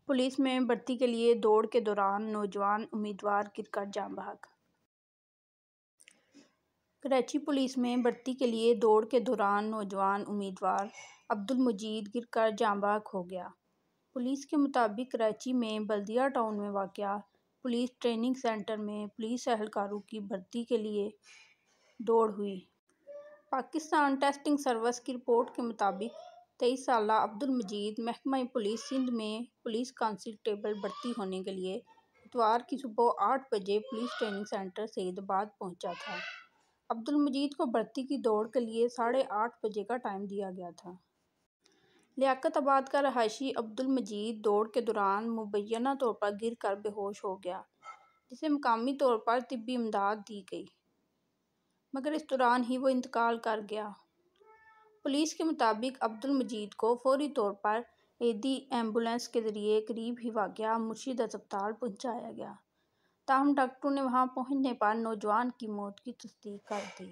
Police میں بھرتی کے لیے دوڑ کے دوران نوجوان امیدوار گر کر جاں بحق۔ کراچی پولیس میں بھرتی کے لیے دوڑ کے دوران نوجوان امیدوار عبدالمجید گر کر جاں بحق ہو گیا۔ پولیس کے مطابق کراچی میں بلدیہ ٹاؤن میں واقع پولیس ٹریننگ سینٹر میں پولیس اہلکاروں کی بھرتی کے لیے دوڑ ہوئی۔ پاکستان ٹیسٹنگ سروس کی رپورٹ کے مطابق 23 سالہ عبدالمجید محکمہ پولیس سندھ میں پولیس کانسٹیبل بھرتی ہونے کے لیے اتوار کی صبح 8 بجے پولیس ٹریننگ سینٹر سعیدآباد پہنچا تھا۔ عبدالمجید کو بھرتی کی دوڑ کے لیے 8:30 بجے کا ٹائم دیا گیا تھا۔ لیاقت آباد کا رہائشی عبدالمجید دوڑ کے دوران مبینہ طور پر گر کر بے ہوش ہو گیا، جسے مقامی طور پر طبی امداد دی گئی، مگر اس دوران ہی وہ انتقال کر گیا۔ پولیس کے مطابق عبدالمجید کو فوری طور پر ایدی ایمبولینس کے ذریعے قریب ہی واقع مرشد ہسپتال پہنچایا گیا، تاہم ڈاکٹروں نے وہاں پہنچنے پر نوجوان کی موت کی تصدیق کر دی۔